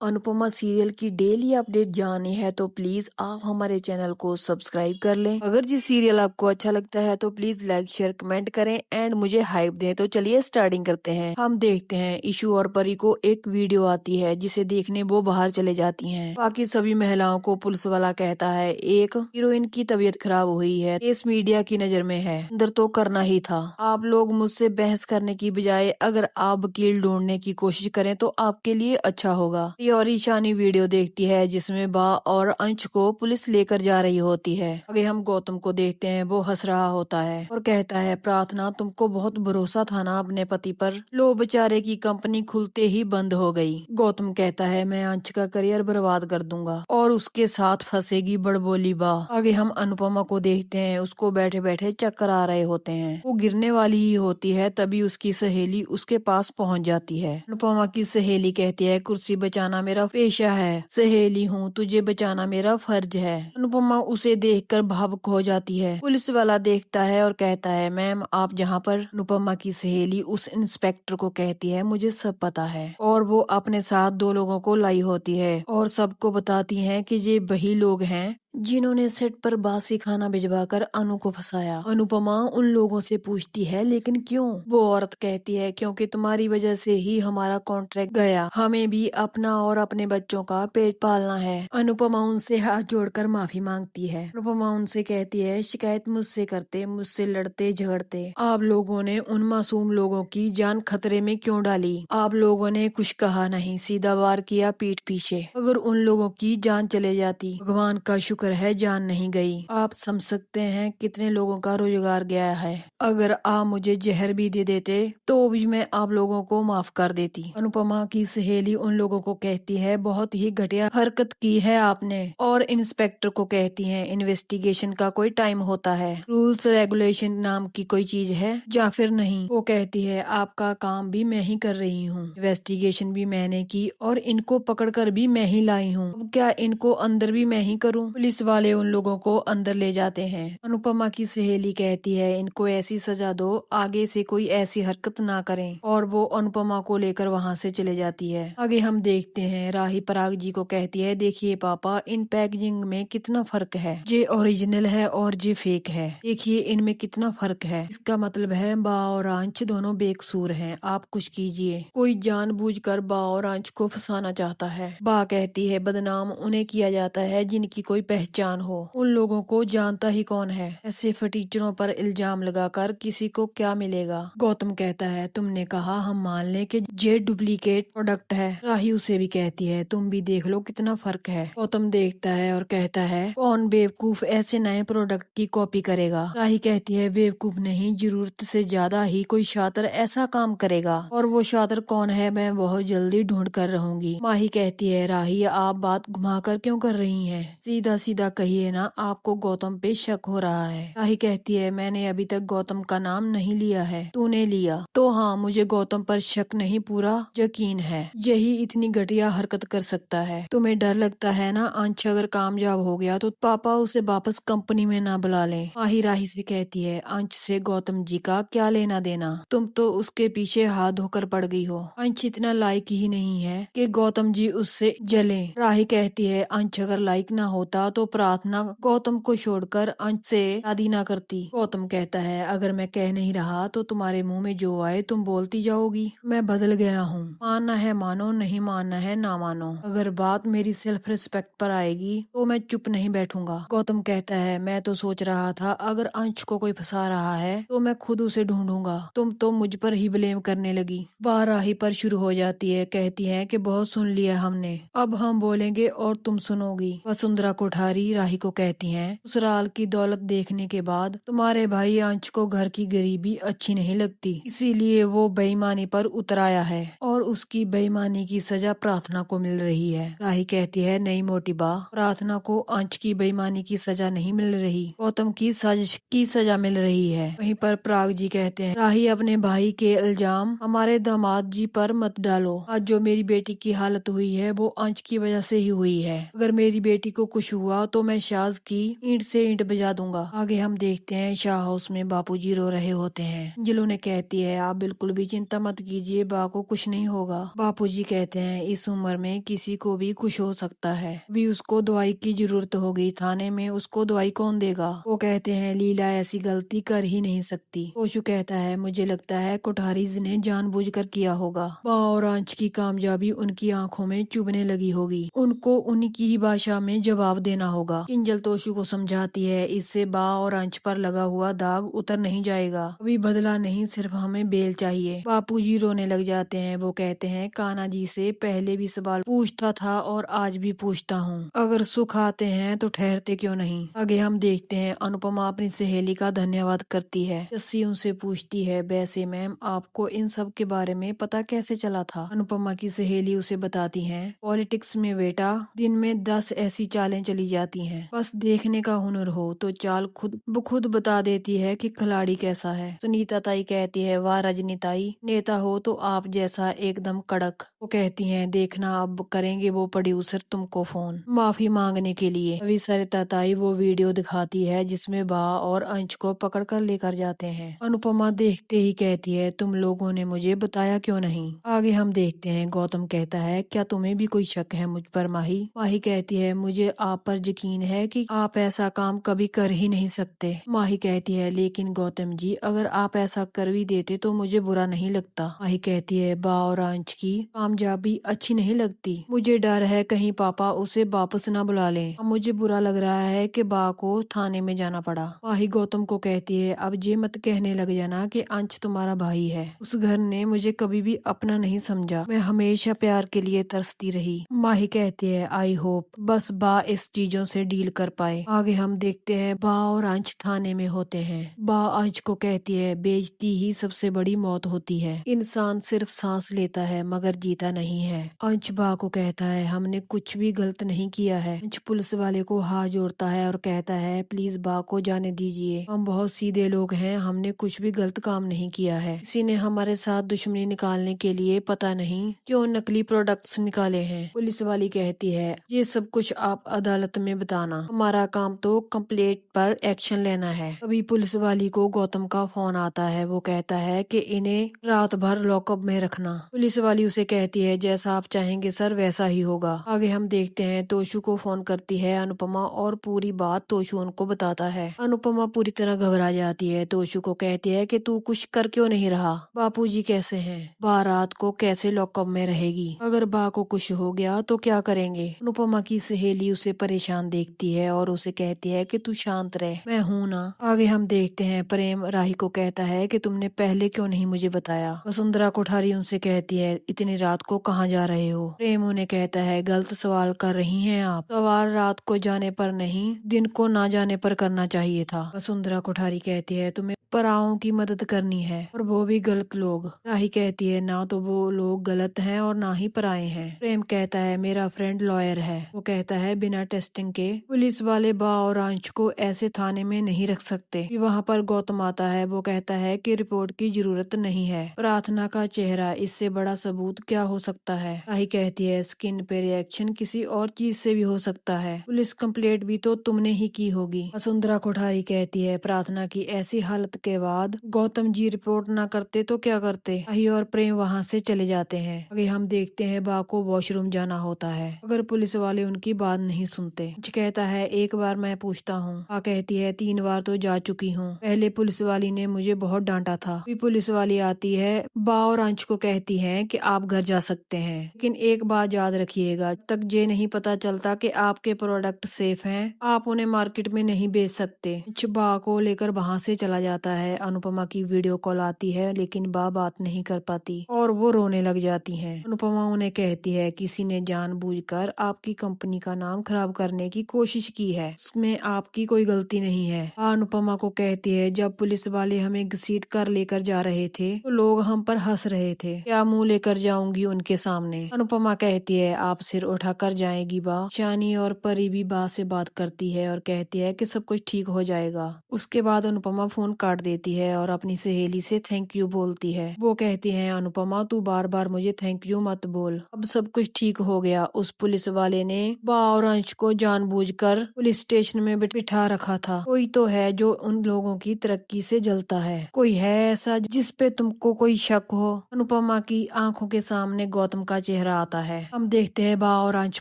Anupama serial की daily update जाननी है तो प्लीज आप हमारे चैनल को सब्सक्राइब कर लें। अगर जी सीरियल आपको अच्छा लगता है तो प्लीज लाइक शेयर कमेंट करें एंड मुझे हाइप दें। तो चलिए स्टार्टिंग करते हैं। हम देखते हैं इशू और परी को एक वीडियो आती है जिसे देखने वो बाहर चले जाती हैं। बाकी सभी महिलाओं को पुलिस वाला कहता है एक हीरोइन की तबीयत खराब हुई है, केस मीडिया की नजर में है, अंदर तो करना ही था। आप लोग मुझसे बहस करने की बजाय अगर आप वकील ढूंढने की कोशिश करें तो आपके लिए अच्छा होगा। और ईशानी वीडियो देखती है जिसमें बा और अंश को पुलिस लेकर जा रही होती है। आगे हम गौतम को देखते हैं, वो हंस रहा होता है और कहता है प्रार्थना तुमको बहुत भरोसा था ना अपने पति पर, लो बेचारे की कंपनी खुलते ही बंद हो गई। गौतम कहता है मैं अंश का करियर बर्बाद कर दूंगा और उसके साथ फंसेगी बड़बोली बा। आगे हम अनुपमा को देखते हैं, उसको बैठे बैठे चक्कर आ रहे होते हैं, वो गिरने वाली ही होती है तभी उसकी सहेली उसके पास पहुंच जाती है। अनुपमा की सहेली कहती है कुर्सी बचाना मेरा पेशा है, सहेली हूँ तुझे बचाना मेरा फर्ज है। अनुपमा उसे देखकर भावुक हो जाती है। पुलिस वाला देखता है और कहता है मैम आप जहाँ पर। अनुपमा की सहेली उस इंस्पेक्टर को कहती है मुझे सब पता है, और वो अपने साथ दो लोगों को लाई होती है और सबको बताती है कि ये वही लोग हैं जिन्होंने सेट पर बासी खाना भिजवाकर अनु को फंसाया। अनुपमा उन लोगों से पूछती है लेकिन क्यों? वो औरत कहती है क्योंकि तुम्हारी वजह से ही हमारा कॉन्ट्रैक्ट गया, हमें भी अपना और अपने बच्चों का पेट पालना है। अनुपमा उनसे हाथ जोड़कर माफी मांगती है। अनुपमा उनसे कहती है शिकायत मुझसे करते, मुझसे लड़ते झगड़ते आप लोगों ने उन मासूम लोगों की जान खतरे में क्यों डाली? आप लोगों ने कुछ कहा नहीं, सीधा वार किया पीठ पीछे। अगर उन लोगों की जान चले जाती, भगवान का शुक्र है जान नहीं गई। आप समझ सकते हैं कितने लोगों का रोजगार गया है। अगर आप मुझे जहर भी दे देते तो भी मैं आप लोगों को माफ कर देती। अनुपमा की सहेली उन लोगों को कहती है बहुत ही घटिया हरकत की है आपने, और इंस्पेक्टर को कहती है इन्वेस्टिगेशन का कोई टाइम होता है, रूल्स रेगुलेशन नाम की कोई चीज है या फिर नहीं। वो कहती है आपका काम भी मैं ही कर रही हूँ, इन्वेस्टिगेशन भी मैंने की और इनको पकड़कर भी मैं ही लाई हूँ, अब क्या इनको अंदर भी मैं ही करूँ? पुलिस वाले उन लोगों को अंदर ले जाते हैं। अनुपमा की सहेली कहती है इनको ऐसी सजा दो आगे से कोई ऐसी हरकत ना करें, और वो अनुपमा को लेकर वहाँ से चले जाती है। आगे हम देखते हैं राही पराग जी को कहती है देखिए पापा इन पैकेजिंग में कितना फर्क है, ये ओरिजिनल है और ये फेक है, देखिए इनमें कितना फर्क है, इसका मतलब है बा और आंच दोनों बेकसूर हैं, आप कुछ कीजिए। कोई जानबूझकर बा और आंच को फंसाना चाहता है। बा कहती है बदनाम उन्हें किया जाता है जिनकी कोई पहचान हो, उन लोगों को जानता ही कौन है, ऐसे फटीचरों पर इल्जाम लगाकर किसी को क्या मिलेगा? गौतम कहता है तुमने कहा हम मान लें कि ये डुप्लीकेट प्रोडक्ट है। राही उसे भी कहती है तुम भी देख लो कितना फर्क है। गौतम देखता है और कहता है कौन बेवकूफ ऐसे नए प्रोडक्ट की कॉपी करेगा? राही कहती है बेवकूफ नहीं, जरूरत से ज्यादा ही कोई शातिर ऐसा काम करेगा, और वो शातिर कौन है मैं बहुत जल्दी ढूंढ कर रहूंगी। माही कहती है राही आप बात घुमाकर क्यों कर रही हैं, सीधा सीधा कहिए ना आपको गौतम पे शक हो रहा है। राही कहती है मैंने अभी तक गौतम का नाम नहीं लिया है, तूने लिया तो हाँ मुझे गौतम पर शक नहीं पूरा यकीन है, यही इतनी घटिया हरकत कर सकता है। तुम्हें डर लगता है ना अंश अगर कामयाब हो गया तो पापा उसे वापस कंपनी में ना बुला लें। माही राही से कहती है अंश से गौतम जी का क्या लेना देना, तुम तो उसके पीछे हाथ धोकर पड़ गई हो, अंश इतना लायक ही नहीं है कि गौतम जी उससे जले। राही कहती है अंश अगर लायक ना होता तो प्रार्थना गौतम को छोड़कर अंश से शादी ना करती। गौतम कहता है अगर मैं कह नहीं रहा तो तुम्हारे मुंह में जो आए तुम बोलती जाओगी, मैं बदल गया हूँ, मानना है मानो, नहीं मानना है ना मानो, अगर बात मेरी सेल्फ रिस्पेक्ट पर आएगी तो मैं चुप नहीं बैठूंगा। गौतम कहता है मैं तो सोच रहा था अगर अंश को कोई फंसा रहा है तो मैं खुद उसे ढूंढूंगा, तुम तो मुझ पर ही ब्लेम करने लगी। बात राही पर शुरू हो जाती है, कहती है कि बहुत सुन लिया हमने, अब हम बोलेंगे और तुम सुनोगी। वसुंधरा कोठारी राही को कहती हैं ससुराल की दौलत देखने के बाद तुम्हारे भाई अंश को घर की गरीबी अच्छी नहीं लगती, इसीलिए वो बेईमानी पर उतर आया है और उसकी बेईमानी की सजा प्रार्थना को मिल रही है। राही कहती है नहीं मोटी बा, प्रार्थना को अंश की बेईमानी की सजा नहीं मिल रही, गौतम की साजिश की सजा मिल रही है। वहीं पर पराग जी कहते हैं राही अपने भाई के इल्जाम हमारे दामाद जी पर मत डालो, आज जो मेरी बेटी की हालत हुई है वो अंश की वजह से ही हुई है, अगर मेरी बेटी को कुछ हुआ हुआ तो मैं शाज की ईंट से ईंट बजा दूंगा। आगे हम देखते हैं शाह हाउस में बापूजी रो रहे होते हैं। अंजल उन्हें कहती है आप बिल्कुल भी चिंता मत कीजिए, बा को कुछ नहीं होगा। बापूजी कहते हैं इस उम्र में किसी को भी कुछ हो सकता है, अभी उसको दवाई की जरूरत होगी, थाने में उसको दवाई कौन देगा। वो कहते हैं लीला ऐसी गलती कर ही नहीं सकती। तोशु कहता है मुझे लगता है कोठारीज ने जानबूझकर किया होगा। बा और अंश की कामयाबी उनकी आंखों में चुभने लगी होगी, उनको उनकी ही भाषा में जवाब देना होगा। किंजल तोशु को समझाती है इससे बा और अंश पर लगा हुआ दाग उतर नहीं जाएगा, अभी बदला नहीं, सिर्फ हमें बेल चाहिए। बापूजी रोने लग जाते हैं। वो कहते हैं कान्हा जी से पहले भी सवाल पूछता था और आज भी पूछता हूँ, अगर सुख आते हैं तो ठहरते क्यों नहीं। आगे हम देखते हैं अनुपमा अपनी सहेली का धन्यवाद करती है। जस्सी उनसे पूछती है वैसे मैम आपको इन सब के बारे में पता कैसे चला था। अनुपमा की सहेली उसे बताती है पॉलिटिक्स में बेटा दिन में 10 ऐसी चालें चली जाती हैं, बस देखने का हुनर हो तो चाल खुद बता देती है कि खिलाड़ी कैसा है। सुनीता ताई कहती है वाह रजनी ताई, नेता हो तो आप जैसा एकदम कड़क। वो कहती हैं देखना अब करेंगे वो प्रोड्यूसर तुमको फोन माफी मांगने के लिए। अभी सरिता ताई वो वीडियो दिखाती है जिसमें बा और अंश को पकड़ कर लेकर जाते हैं। अनुपमा देखते ही कहती है तुम लोगों ने मुझे बताया क्यों नहीं। आगे हम देखते हैं गौतम कहता है क्या तुम्हें भी कोई शक है मुझ पर माही। माही कहती है मुझे आप पर यकीन है कि आप ऐसा काम कभी कर ही नहीं सकते। माही कहती है लेकिन गौतम जी अगर आप ऐसा कर भी देते तो मुझे बुरा नहीं लगता। माही कहती है बा और अंश की कामयाबी अच्छी नहीं लगती, मुझे डर है कहीं पापा उसे वापस ना बुला लें। अब मुझे बुरा लग रहा है कि बा को थाने में जाना पड़ा। माही गौतम को कहती है अब ये मत कहने लग जाना कि अंश तुम्हारा भाई है, उस घर ने मुझे कभी भी अपना नहीं समझा, मैं हमेशा प्यार के लिए तरसती रही। माही कहती है आई होप बस बा इस चीजों से डील कर पाए। आगे हम देखते हैं बा और अंश थाने में होते हैं। बा अंश को कहती है बेइज्जती ही सबसे बड़ी मौत होती है, इंसान सिर्फ सांस लेता है मगर जीता नहीं है। अंश बा को कहता है हमने कुछ भी गलत नहीं किया है। अंश पुलिस वाले को हाथ जोड़ता है और कहता है प्लीज बा को जाने दीजिए, हम बहुत सीधे लोग हैं, हमने कुछ भी गलत काम नहीं किया है, किसी ने हमारे साथ दुश्मनी निकालने के लिए पता नहीं क्यों नकली प्रोडक्ट्स निकाले हैं। पुलिस वाली कहती है ये सब कुछ आप अदालत में बताना, हमारा काम तो कंप्लेंट पर एक्शन लेना है। अभी पुलिस वाली को गौतम का फोन आता है। वो कहता है कि इन्हें रात भर लॉकअप में रखना। पुलिस वाली उसे कहती है जैसा आप चाहेंगे सर वैसा ही होगा। आगे हम देखते हैं तोशु को फोन करती है अनुपमा और पूरी बात तोशु उनको बताता है। अनुपमा पूरी तरह घबरा जाती है। तोशु को कहती है कि तू कुछ कर क्यों नहीं रहा, बापूजी कैसे हैं, बा रात को कैसे लॉकअप में रहेगी, अगर बा को कुछ हो गया तो क्या करेंगे। अनुपमा की सहेली उसे परेशान देखती है और उसे कहती है कि तू शांत रह, मैं हूं ना। आगे हम देखते हैं प्रेम राही को कहता है कि तुमने पहले क्यों नहीं मुझे बताया। वसुंधरा कोठारी उनसे कहती है इतनी रात को कहाँ जा रहे हो। प्रेम उन्हें कहता है गलत सवाल कर रही हैं आप, सवाल रात को जाने पर नहीं दिन को ना जाने पर करना चाहिए था। वसुंधरा कोठारी कहती है तुम्हें पराओं की मदद करनी है और वो भी गलत लोग। राही कहती है ना तो वो लोग गलत हैं और ना ही पराए हैं। प्रेम कहता है मेरा फ्रेंड लॉयर है। वो कहता है बिना टेस्टिंग के पुलिस वाले बा और अंश को ऐसे थाने में नहीं रख सकते। वहाँ पर गौतम आता है। वो कहता है कि रिपोर्ट की जरूरत नहीं है, प्रार्थना का चेहरा, इससे बड़ा सबूत क्या हो सकता है। राही कहती है स्किन पे रिएक्शन किसी और चीज से भी हो सकता है, पुलिस कंप्लेंट भी तो तुमने ही की होगी। वसुंधरा कोठारी कहती है प्रार्थना की ऐसी हालत के बाद गौतम जी रिपोर्ट ना करते तो क्या करते। राही और प्रेम वहाँ से चले जाते हैं। आगे हम देखते हैं बा को वॉशरूम जाना होता है अगर पुलिस वाले उनकी बात नहीं सुनते। कहता है एक बार मैं पूछता हूँ। बा कहती है 3 बार तो जा चुकी हूँ, पहले पुलिस वाली ने मुझे बहुत डांटा था। फिर पुलिस वाली आती है, बा और अंश को कहती है कि आप घर जा सकते हैं, लेकिन एक बात याद रखिएगा, जब तक ये नहीं पता चलता कि आपके प्रोडक्ट सेफ हैं, आप उन्हें मार्केट में नहीं बेच सकते। अंश बा को लेकर वहाँ से चला जाता है। अनुपमा की वीडियो कॉल आती है लेकिन बा बात नहीं कर पाती और वो रोने लग जाती हैं। अनुपमा उन्हें कहती है किसी ने जानबूझकर आपकी कंपनी का नाम खराब करने की कोशिश की है, उसमें आपकी कोई गलती नहीं है। अनुपमा को कहती है जब पुलिस वाले हमें घसीट कर लेकर जा रहे थे तो लोग हम पर हंस रहे थे, क्या मुंह लेकर जाऊंगी उनके सामने। अनुपमा कहती है आप सिर उठा कर जाएगी बा। शानी और परी भी बा से बात करती है और कहती है कि सब कुछ ठीक हो जाएगा। उसके बाद अनुपमा फोन काट देती है और अपनी सहेली से थैंक यू बोलती है। वो कहती है, अनुपमा तू बार बार मुझे थैंक यू मत बोल। अब सब कुछ ठीक हो गया। उस पुलिस वाले ने बा और अंश को जानबूझकर पुलिस स्टेशन में बिठा रखा था। कोई तो है जो उन लोगों की तरक्की से जलता है। कोई है ऐसा जिस पे तुमको कोई शक हो। अनुपमा की आंखों के सामने गौतम का चेहरा आता है। हम देखते हैं बा और अंश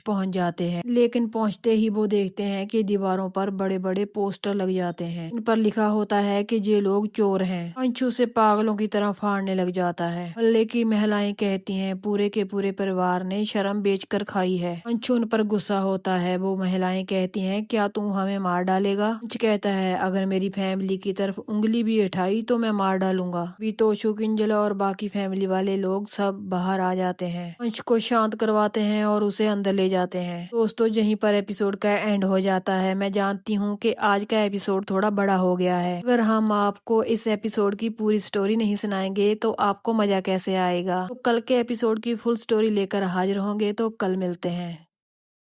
पहुंच जाते हैं, लेकिन पहुंचते ही वो देखते हैं कि दीवारों पर बड़े बड़े पोस्टर लग जाते हैं। इन पर लिखा होता है कि ये लोग चोर हैं। अंशु से पागलों की तरह फाड़ने लग जाता है। हल्ले की महिलाएं कहती हैं पूरे के पूरे परिवार ने शर्म बेचकर खाई है। अंशु उन पर गुस्सा होता है। वो महिलाएं कहती हैं क्या तू हमें मार डालेगा। अंश कहता है अगर मेरी फैमिली की तरफ उंगली भी उठाई तो मैं मार डालूंगा। भी तोशु किंजल और बाकी फैमिली वाले लोग सब बाहर आ जाते हैं। अंश को शांत करवाते हैं और उसे अंदर ले जाते हैं। दोस्तों यहीं पर एपिसोड का एंड हो जाता है। मैं जानती हूँ कि आज का एपिसोड थोड़ा बड़ा हो गया है। अगर हम आपको इस एपिसोड की पूरी स्टोरी नहीं सुनाएंगे तो आपको मजा कैसे आएगा। तो कल के एपिसोड की फुल स्टोरी लेकर हाजिर होंगे। तो कल मिलते हैं।